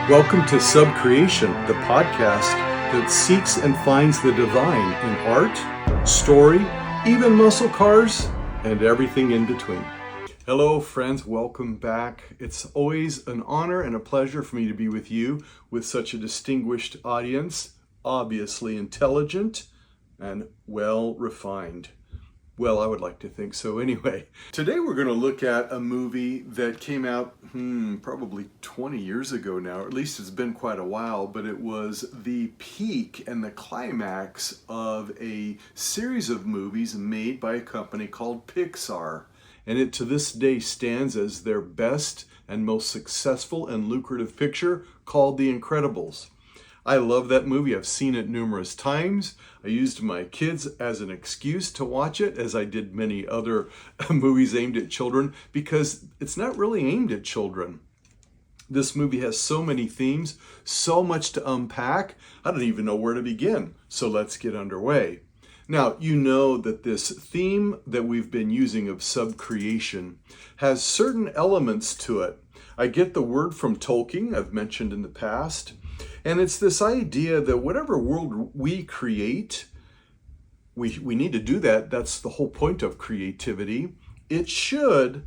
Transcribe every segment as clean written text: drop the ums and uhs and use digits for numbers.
Welcome to Subcreation, the podcast that seeks and finds the divine in art, story, even muscle cars, and everything in between. Hello, friends. Welcome back. It's always an honor and a pleasure for me to be with you with such a distinguished audience, obviously intelligent and well-refined. Well, I would like to think so anyway. Today we're going to look at a movie that came out probably 20 years ago now, or at least it's been quite a while, but it was the peak and the climax of a series of movies made by a company called Pixar. And it to this day stands as their best and most successful and lucrative picture, called The Incredibles. I love that movie. I've seen it numerous times. I used my kids as an excuse to watch it, as I did many other movies aimed at children, because it's not really aimed at children. This movie has so many themes, so much to unpack. I don't even know where to begin. So let's get underway. Now, you know that this theme that we've been using of subcreation has certain elements to it. I get the word from Tolkien, I've mentioned in the past. And it's this idea that whatever world we create, we need to do that. That's the whole point of creativity. It should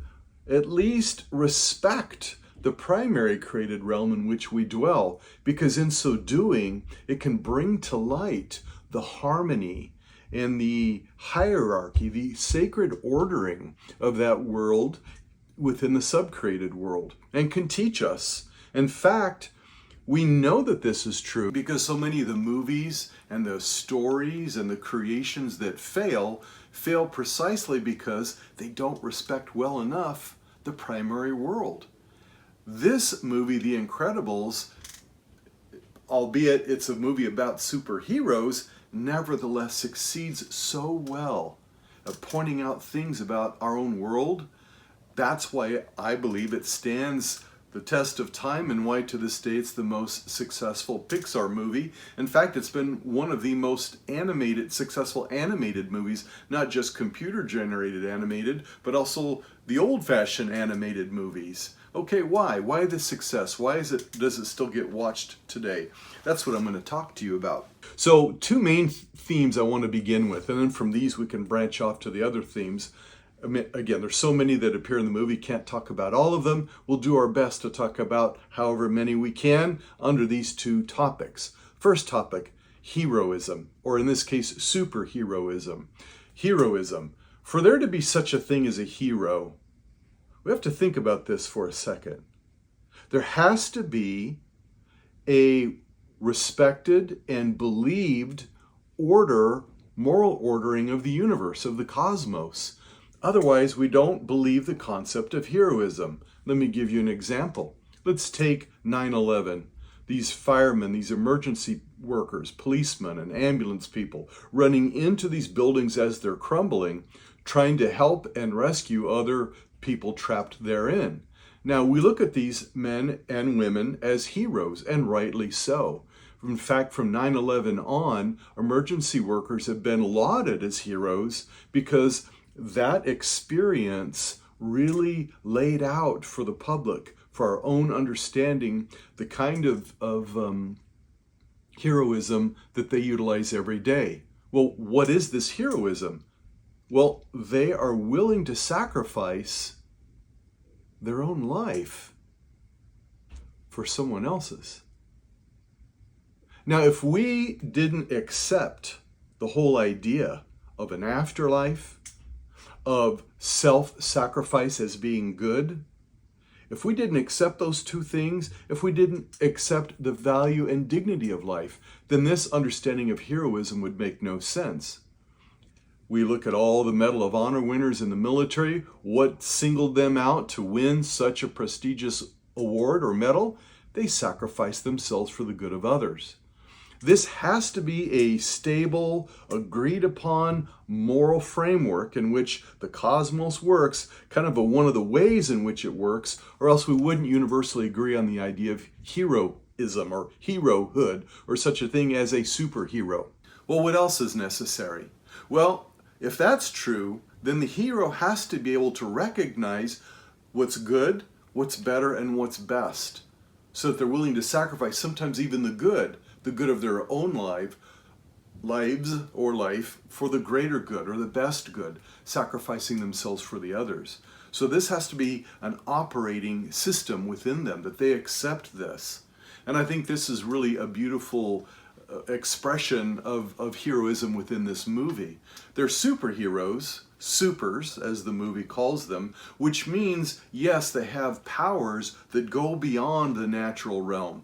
at least respect the primary created realm in which we dwell, because in so doing, it can bring to light the harmony and the hierarchy, the sacred ordering of that world within the subcreated world, and can teach us. In fact, we know that this is true because so many of the movies and the stories and the creations that fail precisely because they don't respect well enough the primary world. This movie, The Incredibles, albeit it's a movie about superheroes, nevertheless succeeds so well at pointing out things about our own world. That's why I believe it stands the test of time, and why to this day it's the most successful Pixar movie. In fact, it's been one of the most successful animated movies, not just computer-generated animated, but also the old-fashioned animated movies. Okay, why? Why this success? Why does it still get watched today? That's what I'm going to talk to you about. So, two main themes I want to begin with, and then from these we can branch off to the other themes. I mean, again, there's so many that appear in the movie, can't talk about all of them. We'll do our best to talk about however many we can under these two topics. First topic, heroism, or in this case, superheroism. Heroism. For there to be such a thing as a hero, we have to think about this for a second. There has to be a respected and believed moral ordering of the universe, of the cosmos. Otherwise, we don't believe the concept of heroism. Let me give you an example. Let's take 9/11. These firemen, these emergency workers, policemen, and ambulance people running into these buildings as they're crumbling, trying to help and rescue other people trapped therein. Now, we look at these men and women as heroes, and rightly so. In fact, from 9/11 on, emergency workers have been lauded as heroes because that experience really laid out for the public, for our own understanding, the kind of heroism that they utilize every day. Well, what is this heroism? Well, they are willing to sacrifice their own life for someone else's. Now, if we didn't accept the whole idea of an afterlife, of self-sacrifice as being good, if we didn't accept those two things, if we didn't accept the value and dignity of life, then this understanding of heroism would make no sense. We look at all the Medal of Honor winners in the military. What singled them out to win such a prestigious award or medal? They sacrificed themselves for the good of others. This has to be a stable, agreed upon moral framework in which the cosmos works, kind of one of the ways in which it works, or else we wouldn't universally agree on the idea of heroism or herohood or such a thing as a superhero. Well, what else is necessary? Well, if that's true, then the hero has to be able to recognize what's good, what's better, and what's best. so that they're willing to sacrifice sometimes even the good of their own lives or life for the greater good or the best good, sacrificing themselves for the others. So this has to be an operating system within them, that they accept this. And I think this is really a beautiful expression of heroism within this movie. They're superheroes, supers as the movie calls them, which means, yes, they have powers that go beyond the natural realm.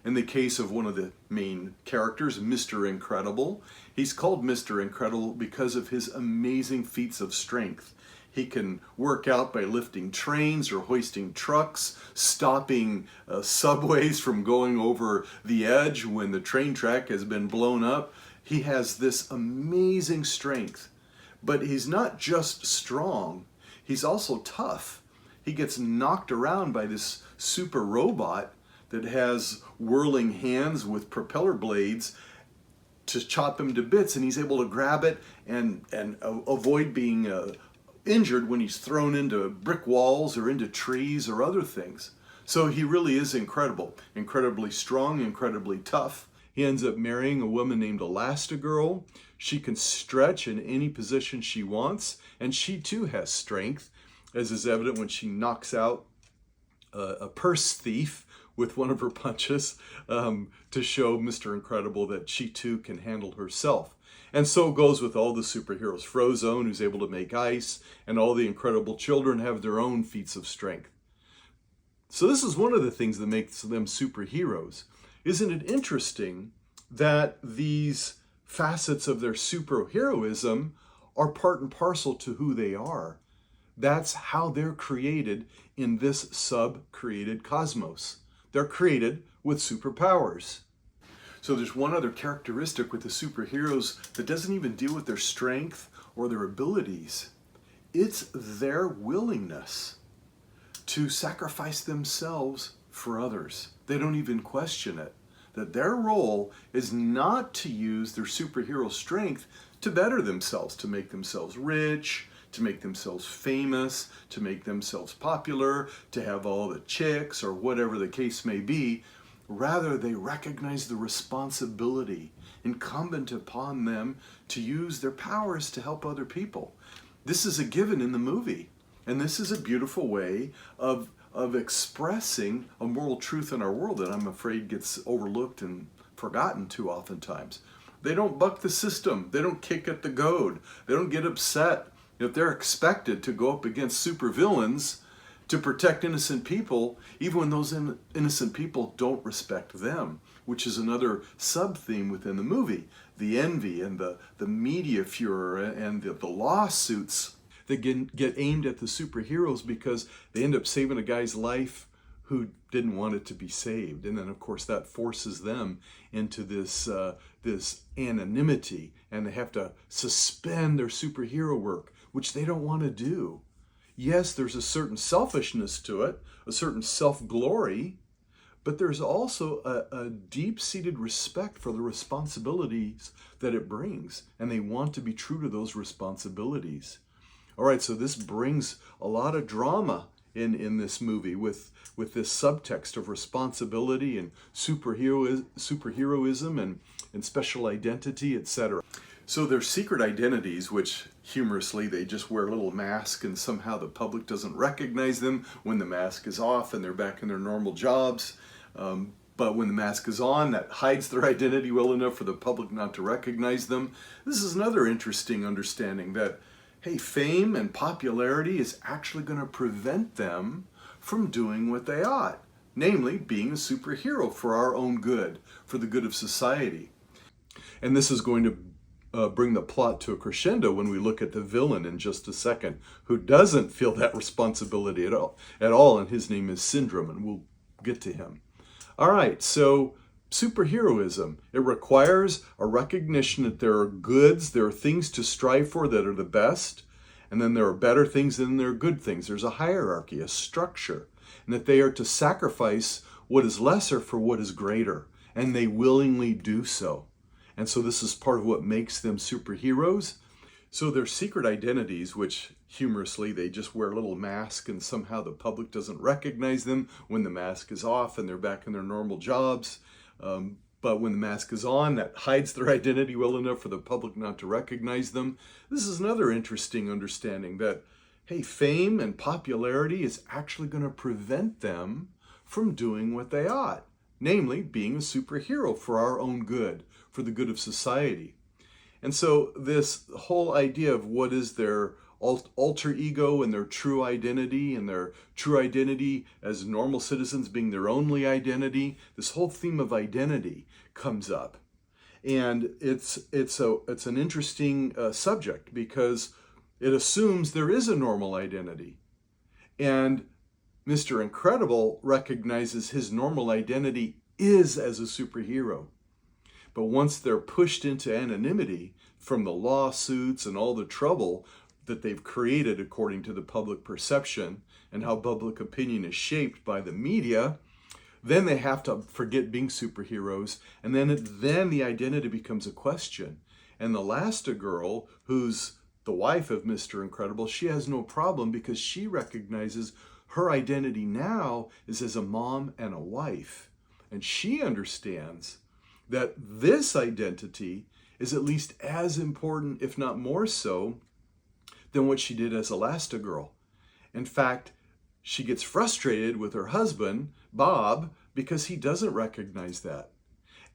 In the case of one of the main characters, Mr. Incredible, he's called Mr. Incredible because of his amazing feats of strength. He can work out by lifting trains or hoisting trucks, stopping subways from going over the edge when the train track has been blown up. He has this amazing strength. But he's not just strong, he's also tough. He gets knocked around by this super robot that has whirling hands with propeller blades to chop him to bits, and he's able to grab it and avoid being injured when he's thrown into brick walls or into trees or other things. So he really is incredible, incredibly strong, incredibly tough. He ends up marrying a woman named Elastigirl. She can stretch in any position she wants, and she too has strength, as is evident when she knocks out a purse thief with one of her punches, to show Mr. Incredible that she too can handle herself. And so goes with all the superheroes. Frozone, who's able to make ice, and all the incredible children have their own feats of strength. So this is one of the things that makes them superheroes. Isn't it interesting that these facets of their superheroism are part and parcel to who they are? That's how they're created in this sub-created cosmos. They're created with superpowers. So there's one other characteristic with the superheroes that doesn't even deal with their strength or their abilities. It's their willingness to sacrifice themselves for others. They don't even question it. That their role is not to use their superhero strength to better themselves, to make themselves rich, to make themselves famous, to make themselves popular, to have all the chicks or whatever the case may be. Rather, they recognize the responsibility incumbent upon them to use their powers to help other people. This is a given in the movie, and this is a beautiful way of expressing a moral truth in our world that I'm afraid gets overlooked and forgotten too oftentimes. They don't buck the system. They don't kick at the goad. They don't get upset if they're expected to go up against supervillains to protect innocent people, even when those innocent people don't respect them, which is another sub-theme within the movie. The envy and the media furor and the lawsuits that get aimed at the superheroes because they end up saving a guy's life who didn't want it to be saved. And then, of course, that forces them into this anonymity, and they have to suspend their superhero work, which they don't want to do. Yes, there's a certain selfishness to it, a certain self-glory, but there's also a deep-seated respect for the responsibilities that it brings, and they want to be true to those responsibilities. All right, so this brings a lot of drama in this movie with this subtext of responsibility and superheroism and special identity, etc. So their secret identities, which humorously they just wear a little mask and somehow the public doesn't recognize them when the mask is off and they're back in their normal jobs. But when the mask is on, that hides their identity well enough for the public not to recognize them. This is another interesting understanding that, hey, fame and popularity is actually going to prevent them from doing what they ought, namely being a superhero for our own good, for the good of society. And this is going to bring the plot to a crescendo when we look at the villain in just a second, who doesn't feel that responsibility at all, and his name is Syndrome, and we'll get to him. All right, so superheroism, it requires a recognition that there are goods, there are things to strive for that are the best, and then there are better things and there are good things. There's a hierarchy, a structure, and that they are to sacrifice what is lesser for what is greater, and they willingly do so. And so this is part of what makes them superheroes. So their secret identities, which humorously they just wear a little mask and somehow the public doesn't recognize them when the mask is off and they're back in their normal jobs. But when the mask is on, that hides their identity well enough for the public not to recognize them. This is another interesting understanding that, hey, fame and popularity is actually going to prevent them from doing what they ought, namely being a superhero for our own good, for the good of society. And so this whole idea of what is their alter ego and their true identity, and their true identity as normal citizens being their only identity, this whole theme of identity comes up. And it's an interesting subject because it assumes there is a normal identity. And Mr. Incredible recognizes his normal identity is as a superhero. But once they're pushed into anonymity from the lawsuits and all the trouble that they've created according to the public perception and how public opinion is shaped by the media, then they have to forget being superheroes, and then the identity becomes a question. And the last girl, who's the wife of Mr. Incredible, she has no problem because she recognizes her identity now is as a mom and a wife. And she understands that this identity is at least as important, if not more so, than what she did as Elastigirl. In fact, she gets frustrated with her husband, Bob, because he doesn't recognize that.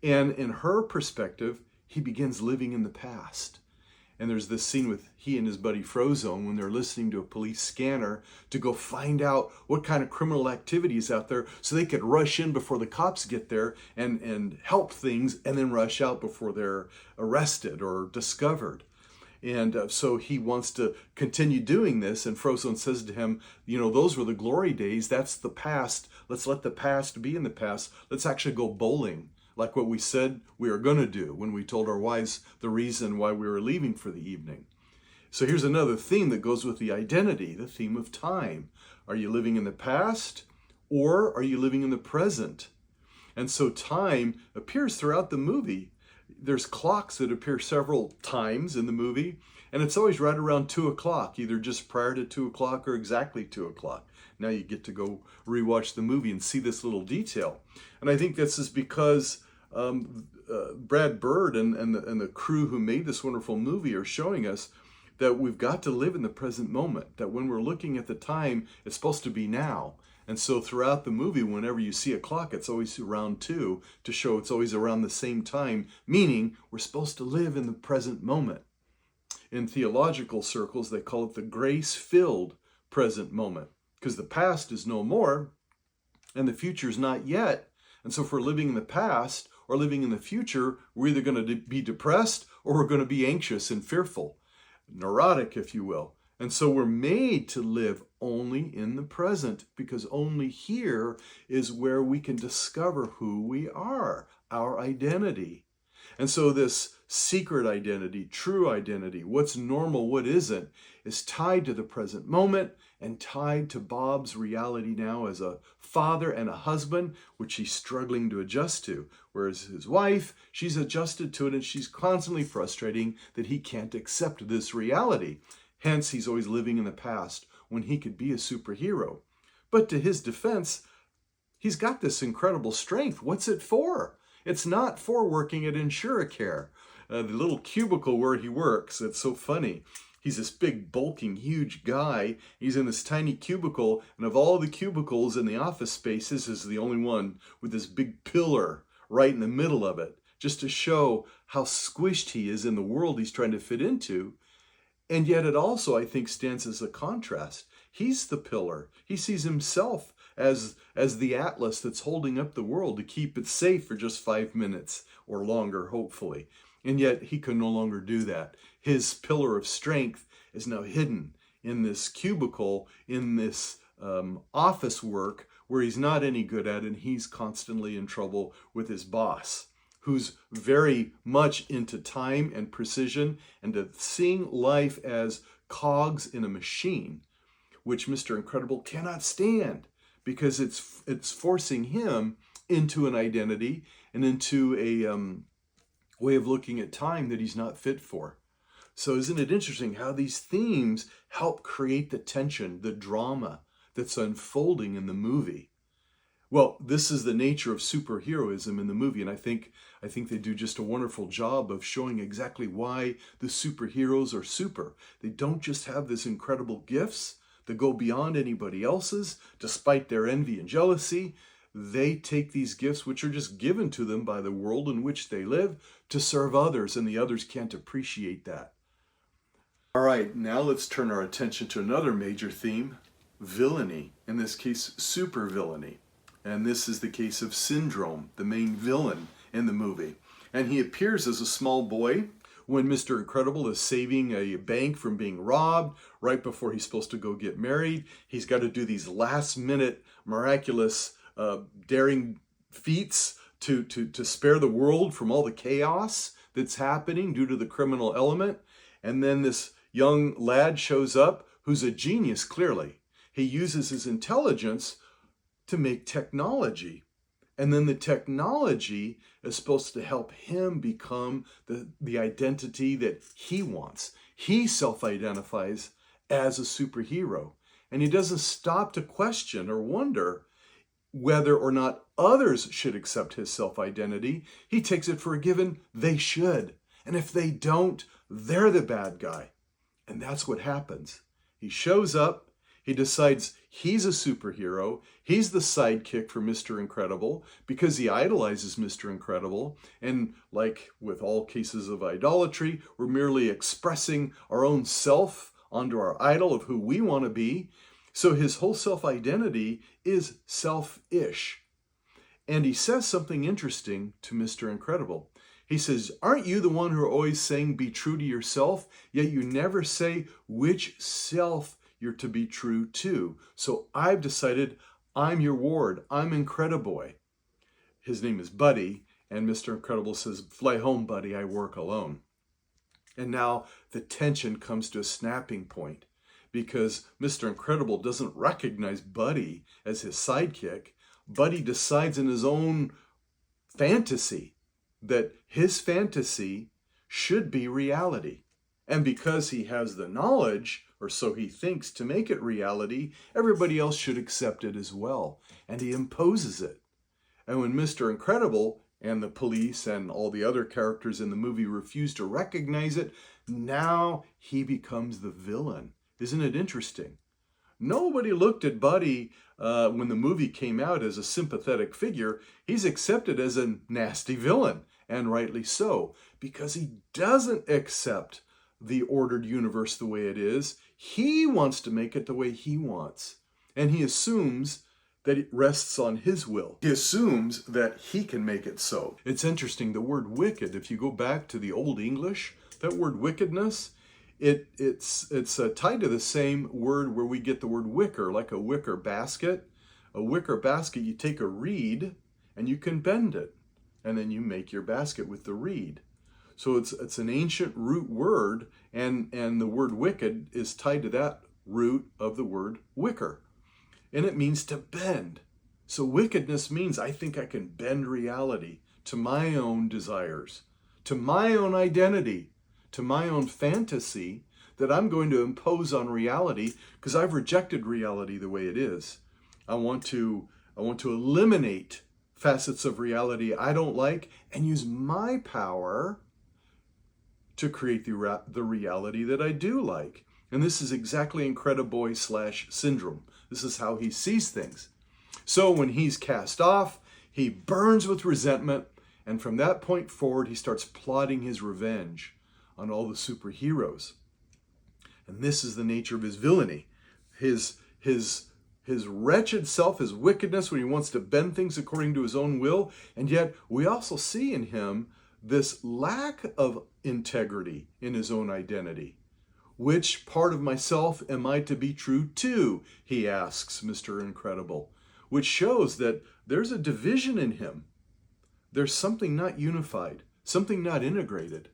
And in her perspective, he begins living in the past. And there's this scene with he and his buddy Frozone when they're listening to a police scanner to go find out what kind of criminal activity is out there so they could rush in before the cops get there and help things, and then rush out before they're arrested or discovered. And so he wants to continue doing this, and Frozone says to him, those were the glory days. That's the past. Let's let the past be in the past. Let's actually go bowling, like what we said we were going to do when we told our wives the reason why we were leaving for the evening. So here's another theme that goes with the identity, the theme of time. Are you living in the past, or are you living in the present? And so time appears throughout the movie. There's clocks that appear several times in the movie, and it's always right around 2 o'clock, either just prior to 2 o'clock or exactly 2 o'clock. Now you get to go rewatch the movie and see this little detail. And I think this is because Brad Bird and the crew who made this wonderful movie are showing us that we've got to live in the present moment, that when we're looking at the time, it's supposed to be now. And so throughout the movie, whenever you see a clock, it's always around 2 to show it's always around the same time, meaning we're supposed to live in the present moment. In theological circles, they call it the grace-filled present moment, because the past is no more and the future is not yet. And so if we're living in the past or living in the future, we're either going to be depressed or we're going to be anxious and fearful, neurotic, if you will. And so we're made to live only in the present, because only here is where we can discover who we are, our identity. And so this secret identity, true identity, what's normal, what isn't, is tied to the present moment and tied to Bob's reality now as a father and a husband, which he's struggling to adjust to. Whereas his wife, she's adjusted to it, and she's constantly frustrating that he can't accept this reality. Hence, he's always living in the past when he could be a superhero. But to his defense, he's got this incredible strength. What's it for? It's not for working at Insuricare, the little cubicle where he works. It's so funny. He's this big, bulking, huge guy. He's in this tiny cubicle, and of all the cubicles in the office space, this is the only one with this big pillar right in the middle of it, just to show how squished he is in the world he's trying to fit into. And yet it also, I think, stands as a contrast. He's the pillar. He sees himself as the atlas that's holding up the world to keep it safe for just 5 minutes or longer, hopefully. And yet he can no longer do that. His pillar of strength is now hidden in this cubicle, in this office work where he's not any good at, and he's constantly in trouble with his boss, who's very much into time and precision and to seeing life as cogs in a machine, which Mr. Incredible cannot stand, because it's forcing him into an identity and into a way of looking at time that he's not fit for. So isn't it interesting how these themes help create the tension, the drama that's unfolding in the movie? Well, this is the nature of superheroism in the movie, and I think they do just a wonderful job of showing exactly why the superheroes are super. They don't just have this incredible gifts that go beyond anybody else's, despite their envy and jealousy. They take these gifts, which are just given to them by the world in which they live, to serve others, and the others can't appreciate that. All right, now let's turn our attention to another major theme, villainy, in this case, supervillainy. And this is the case of Syndrome, the main villain in the movie. And he appears as a small boy when Mr. Incredible is saving a bank from being robbed right before he's supposed to go get married. He's got to do these last-minute, miraculous, daring feats to spare the world from all the chaos that's happening due to the criminal element. And then this young lad shows up who's a genius, clearly. He uses his intelligence to make technology. And then the technology is supposed to help him become the identity that he wants. He self-identifies as a superhero. And he doesn't stop to question or wonder whether or not others should accept his self-identity. He takes it for a given they should. And if they don't, they're the bad guy. And that's what happens. He shows up. He decides he's a superhero. He's the sidekick for Mr. Incredible because he idolizes Mr. Incredible. And like with all cases of idolatry, we're merely expressing our own self onto our idol of who we want to be. So his whole self-identity is selfish. And he says something interesting to Mr. Incredible. He says, aren't you the one who are always saying be true to yourself, yet you never say which self you're to be true to? So I've decided I'm your ward. I'm Incrediboy. His name is Buddy, and Mr. Incredible says, fly home, Buddy, I work alone. And now the tension comes to a snapping point because Mr. Incredible doesn't recognize Buddy as his sidekick. Buddy decides in his own fantasy that his fantasy should be reality. And because he has the knowledge, or so he thinks, to make it reality, everybody else should accept it as well. And he imposes it. And when Mr. Incredible and the police and all the other characters in the movie refuse to recognize it, now he becomes the villain. Isn't it interesting? Nobody looked at Buddy when the movie came out as a sympathetic figure. He's accepted as a nasty villain, and rightly so, because he doesn't accept the ordered universe the way it is. He wants to make it the way he wants. And he assumes that it rests on his will. He assumes that he can make it so. It's interesting, the word wicked, if you go back to the Old English, that word wickedness, it's tied to the same word where we get the word wicker, like a wicker basket. A wicker basket, you take a reed and you can bend it, and then you make your basket with the reed. So it's an ancient root word, and the word wicked is tied to that root of the word wicker. And it means to bend. So wickedness means I think I can bend reality to my own desires, to my own identity, to my own fantasy that I'm going to impose on reality because I've rejected reality the way it is. I want to eliminate facets of reality I don't like and use my power to create the reality that I do like. And this is exactly Incrediboy/Syndrome. This is how he sees things. So when he's cast off, he burns with resentment, and from that point forward, he starts plotting his revenge on all the superheroes. And this is the nature of his villainy. His wretched self, his wickedness when he wants to bend things according to his own will. And yet we also see in him this lack of integrity in his own identity. Which part of myself am I to be true to? He asks Mr. Incredible, which shows that there's a division in him. There's something not unified, something not integrated.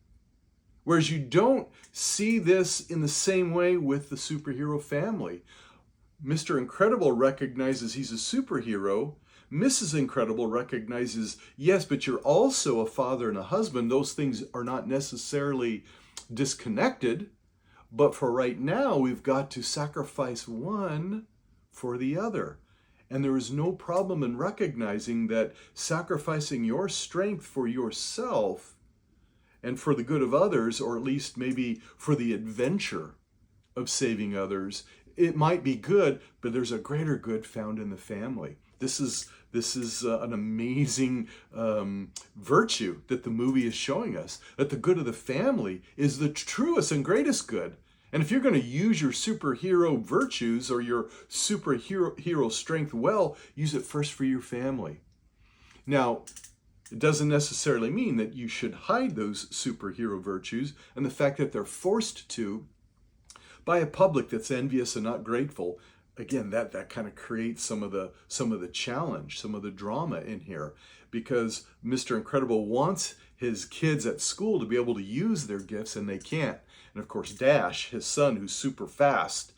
Whereas you don't see this in the same way with the superhero family. Mr. Incredible recognizes he's a superhero. Mrs. Incredible recognizes, yes, but you're also a father and a husband. Those things are not necessarily disconnected, but for right now, we've got to sacrifice one for the other. And there is no problem in recognizing that sacrificing your strength for yourself and for the good of others, or at least maybe for the adventure of saving others, it might be good, but there's a greater good found in the family. This is an amazing virtue that the movie is showing us, that the good of the family is the truest and greatest good. And if you're going to use your superhero virtues or your superhero strength well, use it first for your family. Now, it doesn't necessarily mean that you should hide those superhero virtues and the fact that they're forced to by a public that's envious and not grateful. Again, that kind of creates some of the challenge, some of the drama in here, because Mr. Incredible wants his kids at school to be able to use their gifts, and they can't. And of course, Dash, his son, who's super fast,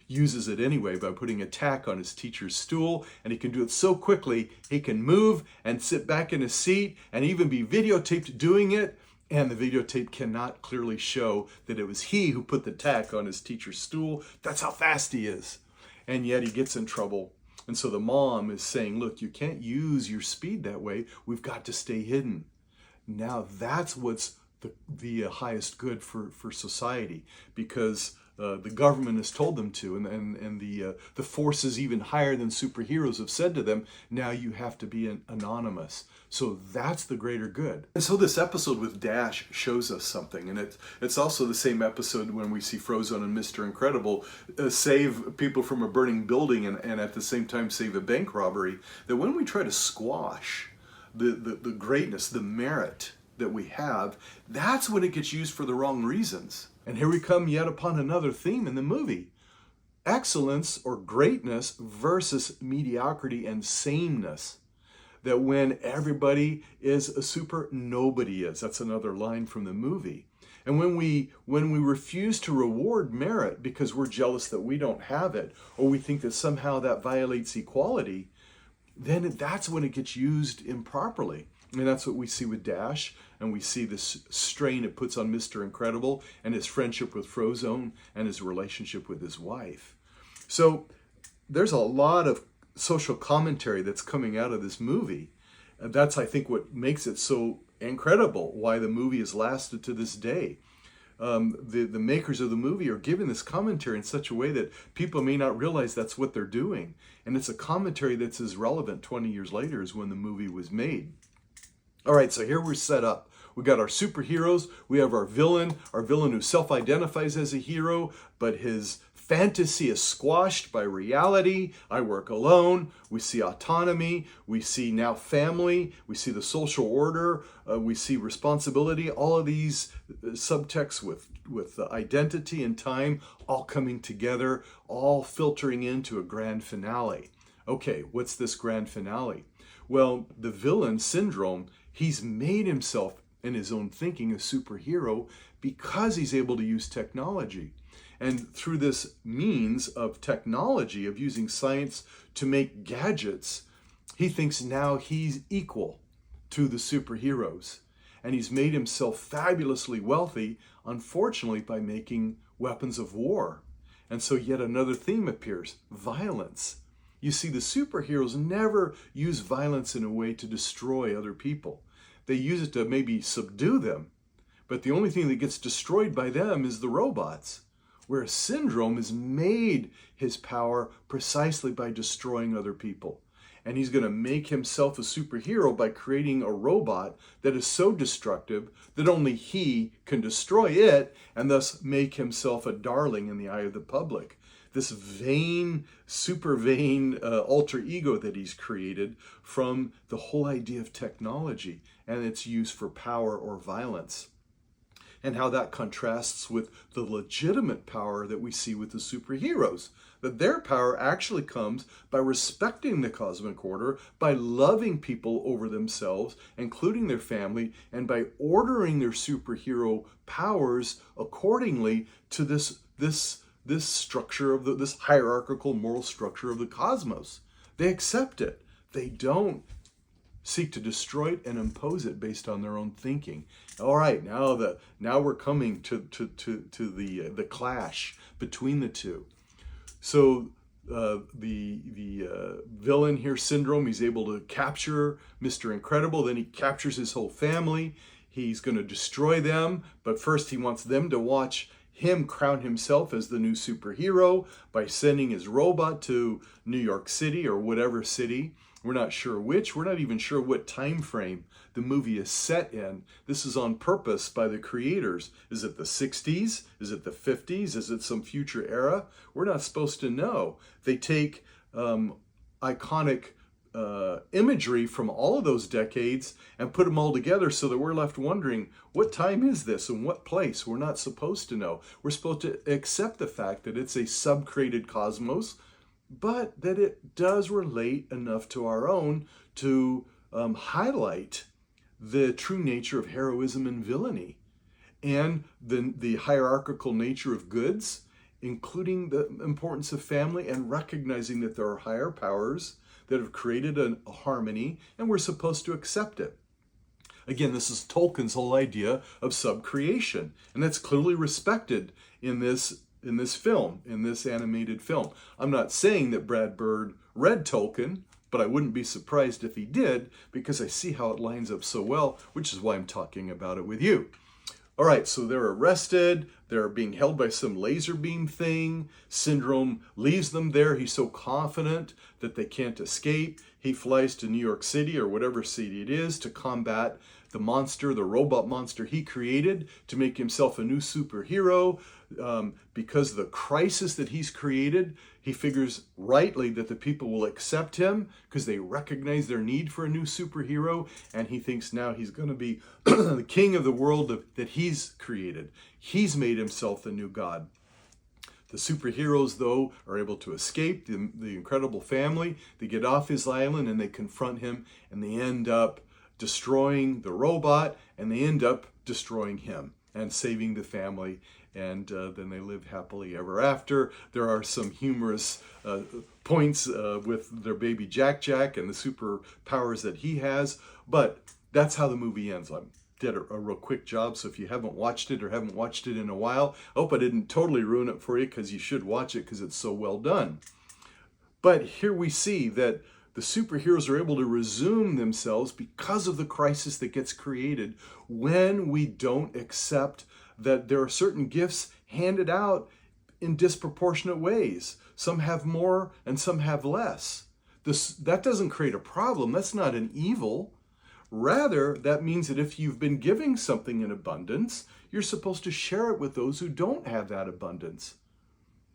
uses it anyway by putting a tack on his teacher's stool, and he can do it so quickly he can move and sit back in his seat and even be videotaped doing it. And the videotape cannot clearly show that it was he who put the tack on his teacher's stool. That's how fast he is. And yet he gets in trouble. And so the mom is saying, look, you can't use your speed that way. We've got to stay hidden. Now that's what's the highest good for society, because the government has told them to, and the forces even higher than superheroes have said to them, now you have to be anonymous. So that's the greater good. And so this episode with Dash shows us something, and it's also the same episode when we see Frozone and Mr. Incredible save people from a burning building and at the same time save a bank robbery, that when we try to squash the greatness, the merit that we have, that's when it gets used for the wrong reasons. And here we come yet upon another theme in the movie. Excellence or greatness versus mediocrity and sameness. That when everybody is a super, nobody is. That's another line from the movie. And when we refuse to reward merit because we're jealous that we don't have it, or we think that somehow that violates equality, then that's when it gets used improperly. And that's what we see with Dash, and we see this strain it puts on Mr. Incredible and his friendship with Frozone and his relationship with his wife. So there's a lot of social commentary that's coming out of this movie. And that's, I think, what makes it so incredible, why the movie has lasted to this day. The makers of the movie are giving this commentary in such a way that people may not realize that's what they're doing. And it's a commentary that's as relevant 20 years later as when the movie was made. All right, so here we're set up. We got our superheroes. We have our villain who self-identifies as a hero, but his fantasy is squashed by reality. I work alone. We see autonomy. We see now family. We see the social order. We see responsibility. All of these subtexts with identity and time all coming together, all filtering into a grand finale. Okay, what's this grand finale? Well, the villain syndrome, he's made himself in his own thinking a superhero because he's able to use technology. And through this means of technology, of using science to make gadgets, he thinks now he's equal to the superheroes. And he's made himself fabulously wealthy, unfortunately, by making weapons of war. And so yet another theme appears, violence. You see, the superheroes never use violence in a way to destroy other people. They use it to maybe subdue them, but the only thing that gets destroyed by them is the robots. Whereas Syndrome has made his power precisely by destroying other people. And he's going to make himself a superhero by creating a robot that is so destructive that only he can destroy it and thus make himself a darling in the eye of the public. This vain, super vain alter ego that he's created from the whole idea of technology and its use for power or violence. And how that contrasts with the legitimate power that we see with the superheroes. That their power actually comes by respecting the cosmic order, by loving people over themselves, including their family, and by ordering their superhero powers accordingly to this structure of this hierarchical moral structure of the cosmos. They accept it. They don't seek to destroy it and impose it based on their own thinking. All right, now we're coming to the clash between the two. So the villain here, Syndrome, he's able to capture Mr. Incredible. Then he captures his whole family. He's going to destroy them, but first he wants them to watch him crown himself as the new superhero by sending his robot to New York City or whatever city. We're not sure which. We're not even sure what time frame the movie is set in. This is on purpose by the creators. Is it the 60s? Is it the 50s? Is it some future era? We're not supposed to know. They take iconic imagery from all of those decades and put them all together so that we're left wondering, what time is this and what place? We're not supposed to know. We're supposed to accept the fact that it's a sub-created cosmos, but that it does relate enough to our own to highlight the true nature of heroism and villainy, and the hierarchical nature of goods, including the importance of family, and recognizing that there are higher powers that have created a harmony, and we're supposed to accept it. Again, this is Tolkien's whole idea of sub-creation, and that's clearly respected in this film, in this animated film. I'm not saying that Brad Bird read Tolkien, but I wouldn't be surprised if he did, because I see how it lines up so well, which is why I'm talking about it with you. All right, so they're arrested. They're being held by some laser beam thing. Syndrome leaves them there. He's so confident that they can't escape. He flies to New York City or whatever city it is to combat the monster, the robot monster he created, to make himself a new superhero. Because of the crisis that he's created, he figures rightly that the people will accept him because they recognize their need for a new superhero, and he thinks now he's going to be the king of the world that he's created. He's made himself the new god. The superheroes, though, are able to escape, the Incredible family. They get off his island and they confront him, and they end up destroying the robot, and they end up destroying him and saving the family. And then they live happily ever after. There are some humorous points with their baby Jack and the superpowers that he has. But that's how the movie ends. I did a real quick job, so if you haven't watched it or haven't watched it in a while, I hope I didn't totally ruin it for you, because you should watch it because it's so well done. But here we see that the superheroes are able to resume themselves because of the crisis that gets created when we don't accept that there are certain gifts handed out in disproportionate ways. Some have more and some have less. That doesn't create a problem. That's not an evil. Rather, that means that if you've been giving something in abundance, you're supposed to share it with those who don't have that abundance.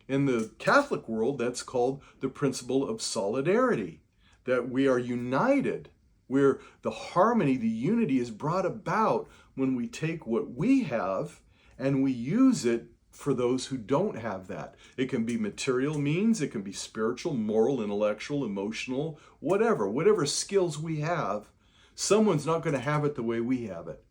In the Catholic world, that's called the principle of solidarity, that we are united, where the harmony, the unity is brought about when we take what we have and we use it for those who don't have that. It can be material means, it can be spiritual, moral, intellectual, emotional, whatever skills we have. Someone's not going to have it the way we have it.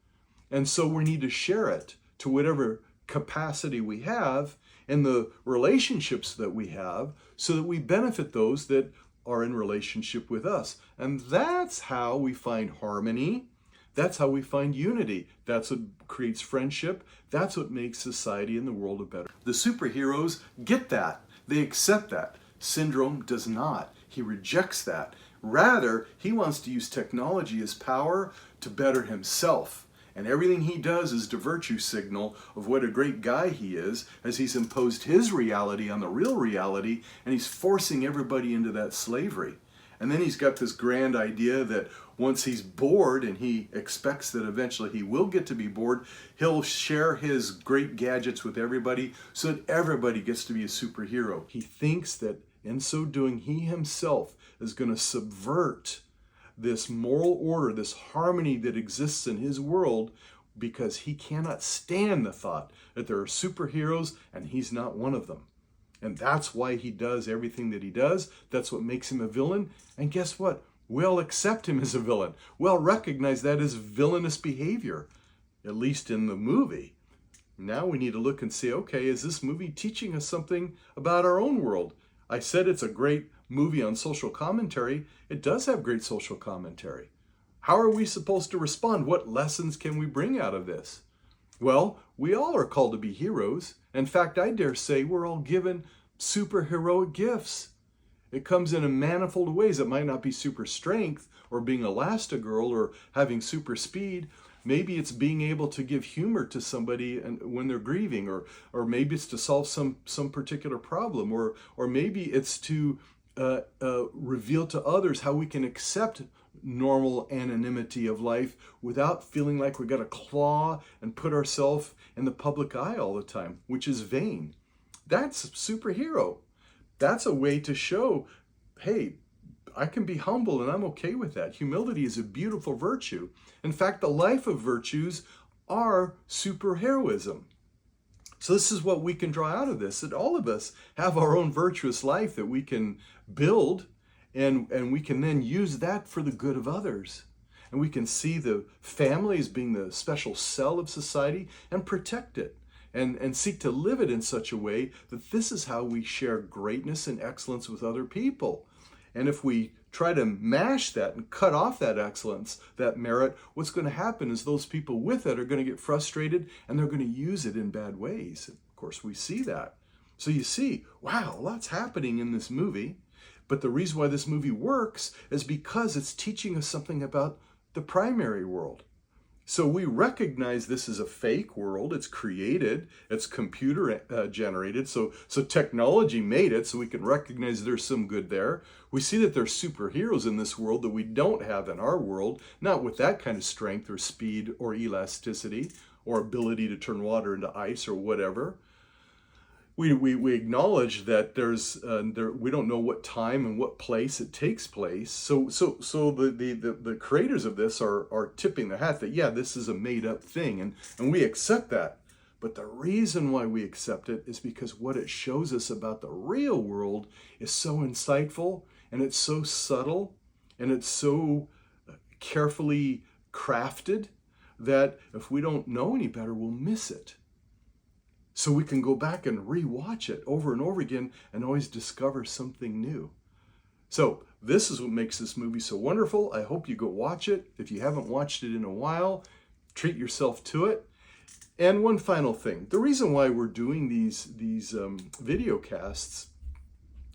And so we need to share it to whatever capacity we have in the relationships that we have, so that we benefit those that are in relationship with us. And that's how we find harmony. That's how we find unity. That's what creates friendship. That's what makes society and the world a better. The superheroes get that. They accept that. Syndrome does not. He rejects that. Rather, he wants to use technology as power to better himself. And everything he does is the virtue signal of what a great guy he is, as he's imposed his reality on the real reality, and he's forcing everybody into that slavery. And then he's got this grand idea that once he's bored, and he expects that eventually he will get to be bored, he'll share his great gadgets with everybody so that everybody gets to be a superhero. He thinks that in so doing, he himself is going to subvert this moral order, this harmony that exists in his world, because he cannot stand the thought that there are superheroes and he's not one of them. And that's why he does everything that he does. That's what makes him a villain. And guess what? We'll accept him as a villain. We'll recognize that as villainous behavior, at least in the movie. Now we need to look and say, okay, is this movie teaching us something about our own world? I said it's a great movie on social commentary. It does have great social commentary. How are we supposed to respond? What lessons can we bring out of this? Well, we all are called to be heroes. In fact, I dare say we're all given superheroic gifts. It comes in a manifold ways. It might not be super strength or being Elastigirl or having super speed. Maybe it's being able to give humor to somebody when they're grieving, or maybe it's to solve some particular problem, or maybe it's to reveal to others how we can accept normal anonymity of life without feeling like we got to claw and put ourselves in the public eye all the time, which is vain. That's superhero. That's a way to show, hey, I can be humble and I'm okay with that. Humility is a beautiful virtue. In fact, the life of virtues are superheroism. So this is what we can draw out of this, that all of us have our own virtuous life that we can build, and we can then use that for the good of others. And we can see the family as being the special cell of society and protect it. And seek to live it in such a way that this is how we share greatness and excellence with other people. And if we try to mash that and cut off that excellence, that merit, what's going to happen is those people with it are going to get frustrated and they're going to use it in bad ways. Of course, we see that. So you see, wow, lots happening in this movie. But the reason why this movie works is because it's teaching us something about the primary world. So we recognize this is a fake world. It's created. It's computer generated. So technology made it, so we can recognize there's some good there. We see that there's superheroes in this world that we don't have in our world, not with that kind of strength or speed or elasticity or ability to turn water into ice or whatever. We acknowledge that we don't know what time and what place it takes place. So the creators of this are tipping the hat that, yeah, this is a made up thing, and we accept that. But the reason why we accept it is because what it shows us about the real world is so insightful, and it's so subtle, and it's so carefully crafted that if we don't know any better, we'll miss it. So we can go back and re-watch it over and over again and always discover something new. So this is what makes this movie so wonderful. I hope you go watch it. If you haven't watched it in a while, treat yourself to it. And one final thing. The reason why we're doing these video casts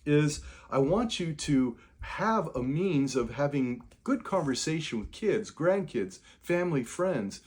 is I want you to have a means of having good conversation with kids, grandkids, family, friends.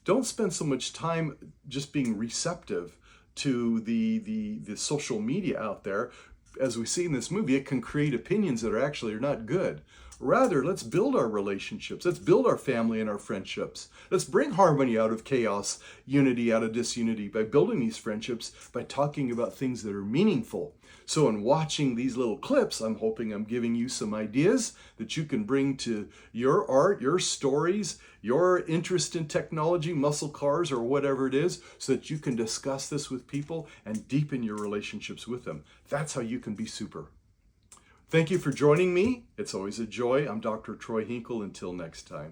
Don't spend so much time just being receptive to the social media out there. As we see in this movie, it can create opinions that are not good. Rather, let's build our relationships. Let's build our family and our friendships. Let's bring harmony out of chaos, unity out of disunity by building these friendships, by talking about things that are meaningful. So in watching these little clips, I'm hoping I'm giving you some ideas that you can bring to your art, your stories, your interest in technology, muscle cars, or whatever it is, so that you can discuss this with people and deepen your relationships with them. That's how you can be super. Thank you for joining me. It's always a joy. I'm Dr. Troy Hinkel. Until next time.